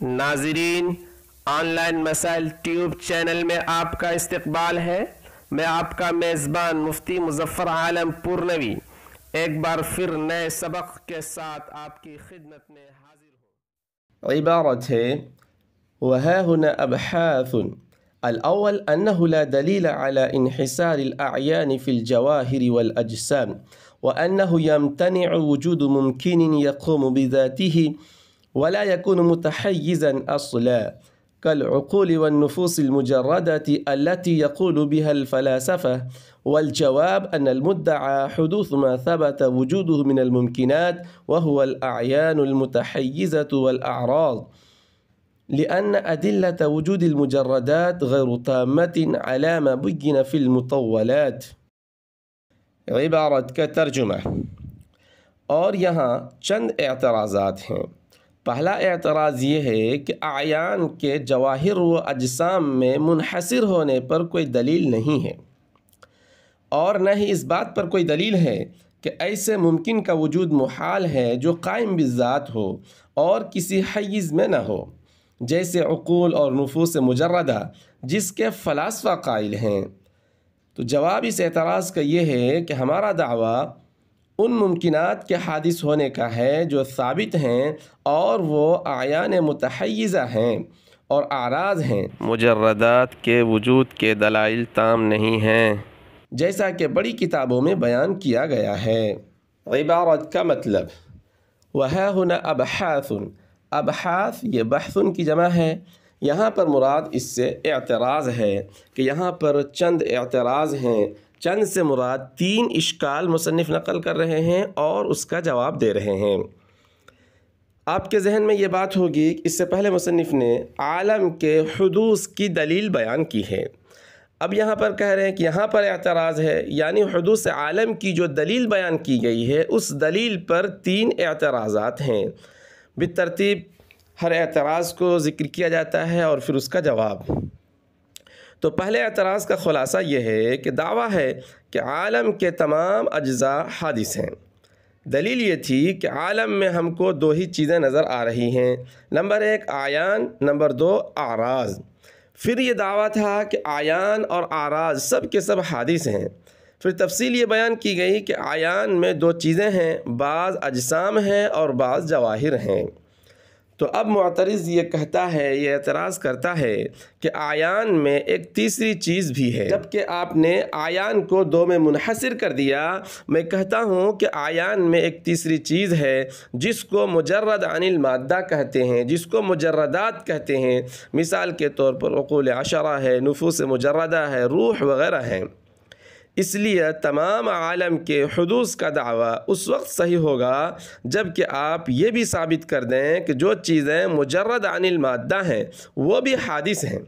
ناظرین، on line مسائل tube channel میں آپ کا استقبال ہے۔ میں آپ کا میزبان مفتی مظفر عالم پورنوی ایک بار پھر نئے سبق کے ساتھ آپ کی خدمت میں حاضر ہوں۔ عبارت ہے وها هنا أبحاث. الأول أنه لا دليل على انحسار الأعيان في الجواهر والأجسام، وأنه يمتنع وجود ممكن يقوم بذاته ولا يكون متحيزا أصلا كالعقول والنفوس المجردة التي يقول بها الفلاسفة. والجواب أن المدعى حدوث ما ثبت وجوده من الممكنات وهو الأعيان المتحيزة والأعراض، لأن أدلة وجود المجردات غير تامة على ما بين في المطولات. عبارت کا ترجمہ، اور یہاں چند اعتراضات ہیں۔ پہلا اعتراض یہ ہے کہ اعیان کے جواہر و اجسام میں منحصر ہونے پر کوئی دلیل نہیں ہے، اور نہ ہی اس بات پر کوئی دلیل ہے کہ ایسے ممکن کا وجود محال ہے جو قائم بالذات ہو اور کسی حیز میں نہ ہو، جیسے عقول اور نفوس مجردہ جس کے فلاسفہ قائل ہیں۔ تو جواب اس اعتراض کا یہ ہے کہ ہمارا دعویٰ ان ممکنات کے حادث ہونے کا ہے جو ثابت ہیں، اور وہ اعیان متحیزہ ہیں اور اعراض ہیں۔ مجردات کے وجود کے دلائل تام نہیں ہیں، جیسا کہ بڑی کتابوں میں بیان کیا گیا ہے۔ عبارت کا مطلب وہا ہنا ابحاث. ابحاث یہ بحثن کی جمع ہے۔ یہاں پر مراد اس سے اعتراض ہے کہ یہاں پر چند اعتراض ہیں۔ چند سے مراد 3 اشکال مصنف نقل کر رہے ہیں اور اس کا جواب دے رہے ہیں۔ آپ کے ذہن میں یہ بات ہوگی کہ اس سے پہلے مصنف نے عالم کے حدوث کی دلیل بیان کی ہے۔ اب یہاں پر کہہ رہے ہیں کہ یہاں پر اعتراض ہے، یعنی حدوث عالم کی جو دلیل بیان کی گئی ہے اس دلیل پر 3 اعتراضات ہیں۔ بالترتیب ہر اعتراض کو ذکر کیا جاتا ہے اور پھر اس کا جواب۔ تو پہلے اعتراض کا خلاصہ یہ ہے کہ دعویٰ ہے کہ عالم کے تمام اجزاء حادث ہیں۔ دلیل یہ تھی کہ عالم میں ہم کو 2 ہی چیزیں نظر آ رہی ہیں، نمبر 1 اعیان، نمبر 2 اعراض۔ پھر یہ دعویٰ تھا کہ اعیان اور اعراض سب کے سب حادث ہیں۔ پھر تفصیل یہ بیان کی گئی کہ اعیان میں 2 چیزیں ہیں، بعض اجسام ہیں اور بعض جواہر ہیں۔ تو اب معترض یہ کہتا ہے، یہ اعتراض کرتا ہے کہ اعیان میں ایک تیسری چیز بھی ہے، جبکہ آپ نے اعیان کو 2 میں منحصر کر دیا۔ میں کہتا ہوں کہ اعیان میں ایک تیسری چیز ہے جس کو مجرد عن المادہ کہتے ہیں، جس کو مجردات کہتے ہیں۔ مثال کے طور پر عقول عشرہ ہے، نفوس مجردہ ہے، روح وغیرہ ہیں۔ اس لیے تمام عالم کے حدوث کا دعویٰ اس وقت صحیح ہوگا جب کہ آپ یہ بھی ثابت کر دیں کہ جو چیزیں مجرد عن المادہ ہیں وہ بھی حادث ہیں۔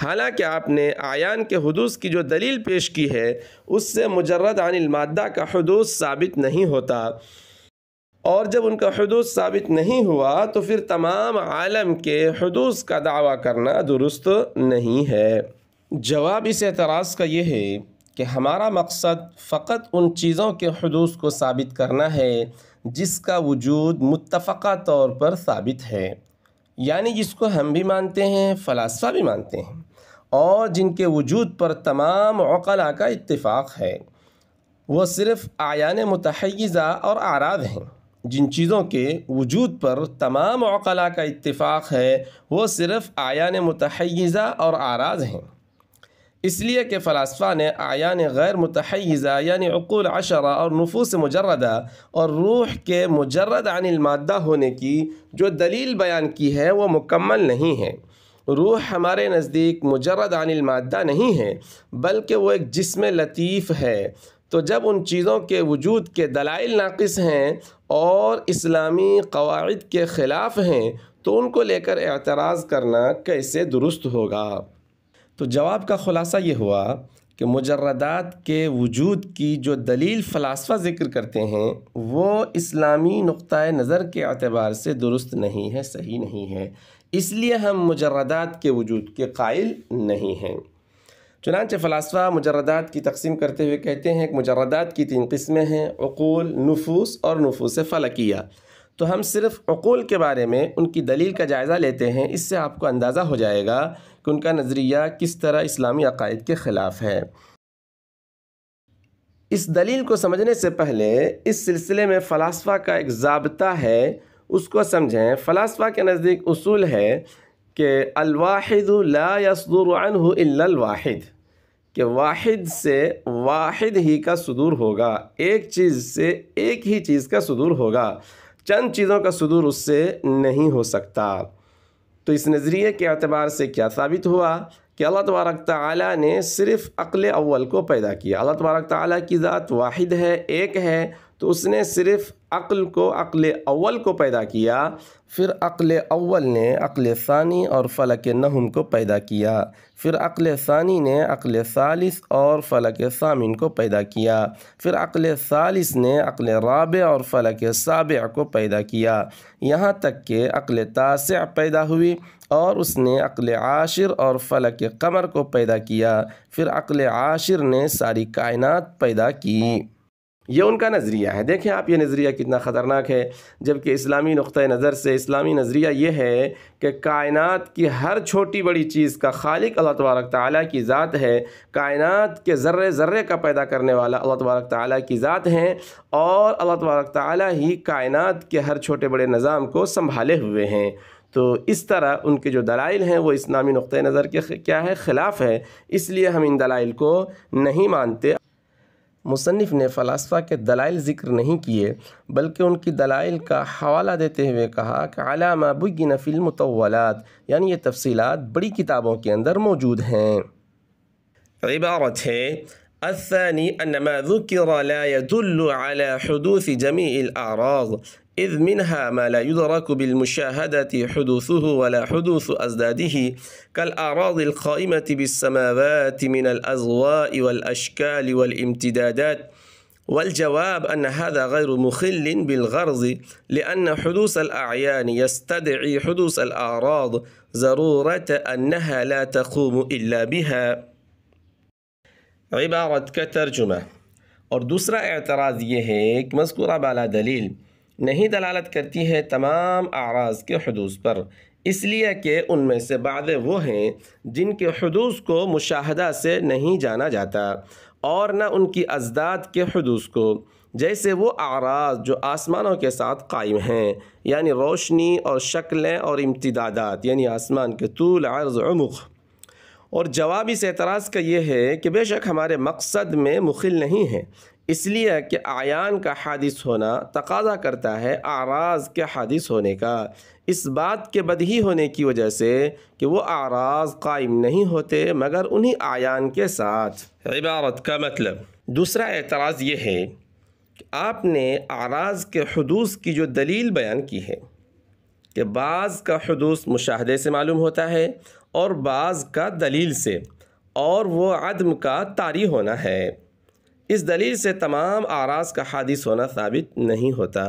حالانکہ آپ نے اعیان کے حدوث کی جو دلیل پیش کی ہے اس سے مجرد عن المادہ کا حدوث ثابت نہیں ہوتا، اور جب ان کا حدوث ثابت نہیں ہوا تو پھر تمام عالم کے حدوث کا دعویٰ کرنا درست نہیں ہے۔ جواب اس اعتراض کا یہ ہے کہ ہمارا مقصد فقط ان چیزوں کے حدوث کو ثابت کرنا ہے جس کا وجود متفقہ طور پر ثابت ہے، یعنی جس کو ہم بھی مانتے ہیں، فلاسفہ بھی مانتے ہیں، اور جن کے وجود پر تمام عقلاء کا اتفاق ہے۔ وہ صرف اعیان متحیزہ اور اعراض ہیں۔ جن چیزوں کے وجود پر تمام عقلاء کا اتفاق ہے وہ صرف اعیان متحیزہ اور اعراض ہیں۔ اس لیے کہ فلاسفہ نے اعیان غیر متحیزہ یعنی عقول عشرہ اور نفوس مجردہ اور روح کے مجرد عن المادہ ہونے کی جو دلیل بیان کی ہے وہ مکمل نہیں ہے۔ روح ہمارے نزدیک مجرد عن المادہ نہیں ہے بلکہ وہ ایک جسم لطیف ہے۔ تو جب ان چیزوں کے وجود کے دلائل ناقص ہیں اور اسلامی قواعد کے خلاف ہیں تو ان کو لے کر اعتراض کرنا کیسے درست ہوگا؟ تو جواب کا خلاصہ یہ ہوا کہ مجردات کے وجود کی جو دلیل فلاسفہ ذکر کرتے ہیں وہ اسلامی نقطۂ نظر کے اعتبار سے درست نہیں ہے، صحیح نہیں ہے، اس لیے ہم مجردات کے وجود کے قائل نہیں ہیں۔ چنانچہ فلاسفہ مجردات کی تقسیم کرتے ہوئے کہتے ہیں کہ مجردات کی 3 قسمیں ہیں، عقول، نفوس اور نفوس فلکیہ۔ تو ہم صرف عقول کے بارے میں ان کی دلیل کا جائزہ لیتے ہیں، اس سے آپ کو اندازہ ہو جائے گا کہ ان کا نظریہ کس طرح اسلامی عقائد کے خلاف ہے۔ اس دلیل کو سمجھنے سے پہلے اس سلسلے میں فلاسفہ کا ایک ضابطہ ہے، اس کو سمجھیں۔ فلاسفہ کے نزدیک اصول ہے کہ الواحد لا يصدر عنہ الا الواحد، کہ واحد سے واحد ہی کا صدور ہوگا، ایک چیز سے ایک ہی چیز کا صدور ہوگا، چند چیزوں کا صدور اس سے نہیں ہو سکتا۔ تو اس نظریے کے اعتبار سے کیا ثابت ہوا کہ اللہ تبارک تعالیٰ نے صرف عقل اول کو پیدا کیا۔ اللہ تبارک تعالیٰ کی ذات واحد ہے، ایک ہے، تو اس نے صرف عقل کو، عقل اول کو پیدا کیا، پھر عقل اول نے عقل ثانی اور فلک نہم کو پیدا کیا، پھر عقل ثانی نے عقل ثالث اور فلک ثامن کو پیدا کیا، پھر عقل ثالث نے عقل رابع اور فلک سابع کو پیدا کیا، یہاں تک کہ عقل تاسع پیدا ہوئی اور اس نے عقل عاشر اور فلک قمر کو پیدا کیا، پھر عقل عاشر نے ساری کائنات پیدا کی۔ یہ ان کا نظریہ ہے۔ دیکھیں آپ یہ نظریہ کتنا خطرناک ہے، جبکہ اسلامی نقطۂ نظر سے اسلامی نظریہ یہ ہے کہ کائنات کی ہر چھوٹی بڑی چیز کا خالق اللہ تبارک تعالیٰ کی ذات ہے، کائنات کے ذرے ذرے کا پیدا کرنے والا اللہ تبارک تعالیٰ کی ذات ہیں، اور اللہ تبارک تعالیٰ ہی کائنات کے ہر چھوٹے بڑے نظام کو سنبھالے ہوئے ہیں۔ تو اس طرح ان کے جو دلائل ہیں وہ اسلامی نقطۂ نظر کے کیا ہے، خلاف ہے، اس لیے ہم ان دلائل کو نہیں مانتے۔ مصنف نے فلاسفہ کے دلائل ذکر نہیں کیے، بلکہ ان کی دلائل کا حوالہ دیتے ہوئے کہا کہ علی ما بین فی المطولات، یعنی یہ تفصیلات بڑی کتابوں کے اندر موجود ہیں۔ عبارت ہے الثاني أن ما ذكر لا يدل على حدوث جميع الأعراض إذ منها ما لا يدرك بالمشاهدة حدوثه ولا حدوث أزداده كالأعراض القائمة بالسماوات من الأضواء والأشكال والامتدادات، والجواب أن هذا غير مخل بالغرض لأن حدوث الأعيان يستدعي حدوث الأعراض ضرورة أنها لا تقوم إلا بها۔ عبارت کا ترجمہ۔ اور دوسرا اعتراض یہ ہے کہ مذکورہ بالا دلیل نہیں دلالت کرتی ہے تمام اعراض کے حدوث پر، اس لیے کہ ان میں سے بعض وہ ہیں جن کے حدوث کو مشاہدہ سے نہیں جانا جاتا، اور نہ ان کی ازداد کے حدوث کو، جیسے وہ اعراض جو آسمانوں کے ساتھ قائم ہیں، یعنی روشنی اور شکلیں اور امتدادات، یعنی آسمان کے طول، عرض، عمق۔ اور جواب اس اعتراض کا یہ ہے کہ بے شک ہمارے مقصد میں مخل نہیں ہے، اس لیے کہ اعیان کا حادث ہونا تقاضا کرتا ہے اعراض کے حادث ہونے کا، اس بات کے بدیہی ہونے کی وجہ سے کہ وہ اعراض قائم نہیں ہوتے مگر انہی اعیان کے ساتھ۔ عبارت کا مطلب۔ دوسرا اعتراض یہ ہے کہ آپ نے اعراض کے حدوث کی جو دلیل بیان کی ہے کہ بعض کا حدوث مشاہدے سے معلوم ہوتا ہے اور بعض کا دلیل سے، اور وہ عدم کا طاری ہونا ہے، اس دلیل سے تمام اعراض کا حادث ہونا ثابت نہیں ہوتا،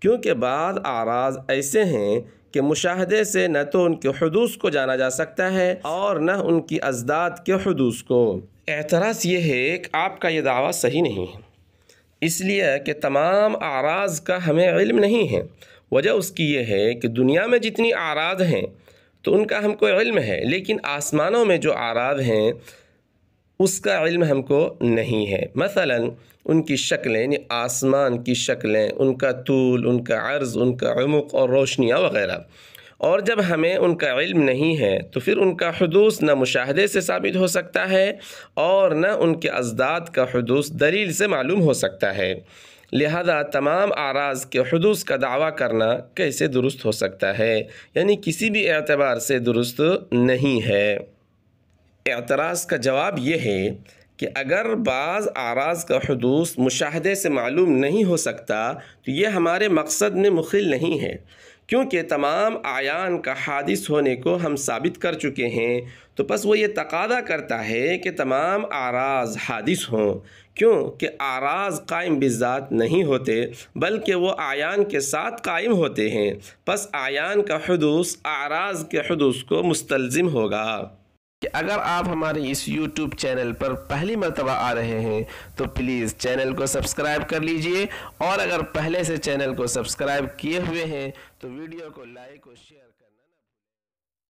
کیونکہ بعض اعراض ایسے ہیں کہ مشاہدے سے نہ تو ان کے حدوث کو جانا جا سکتا ہے اور نہ ان کی ازداد کے حدوث کو۔ اعتراض یہ ہے کہ آپ کا یہ دعویٰ صحیح نہیں ہے، اس لیے کہ تمام اعراض کا ہمیں علم نہیں ہے۔ وجہ اس کی یہ ہے کہ دنیا میں جتنی اعراض ہیں تو ان کا ہم کو علم ہے، لیکن آسمانوں میں جو اعراض ہیں اس کا علم ہم کو نہیں ہے۔ مثلا ان کی شکلیں، یعنی آسمان کی شکلیں، ان کا طول، ان کا عرض، ان کا عمق اور روشنیاں وغیرہ، اور جب ہمیں ان کا علم نہیں ہے تو پھر ان کا حدوث نہ مشاہدے سے ثابت ہو سکتا ہے اور نہ ان کے ازداد کا حدوث دلیل سے معلوم ہو سکتا ہے، لہذا تمام اعراض کے حدوث کا دعویٰ کرنا کیسے درست ہو سکتا ہے، یعنی کسی بھی اعتبار سے درست نہیں ہے۔ اعتراض کا جواب یہ ہے کہ اگر بعض اعراض کا حدوث مشاہدے سے معلوم نہیں ہو سکتا تو یہ ہمارے مقصد میں مخل نہیں ہے، کیونکہ تمام اعیان کا حادث ہونے کو ہم ثابت کر چکے ہیں، تو پس وہ یہ تقاضا کرتا ہے کہ تمام اعراض حادث ہوں، کیونکہ اعراض قائم بالذات نہیں ہوتے بلکہ وہ اعیان کے ساتھ قائم ہوتے ہیں، پس اعیان کا حدوث اعراض کے حدوث کو مستلزم ہوگا۔ کہ اگر آپ ہمارے اس یوٹیوب چینل پر پہلی مرتبہ آ رہے ہیں تو پلیز چینل کو سبسکرائب کر لیجئے، اور اگر پہلے سے چینل کو سبسکرائب کیے ہوئے ہیں تو ویڈیو کو لائک اور شیئر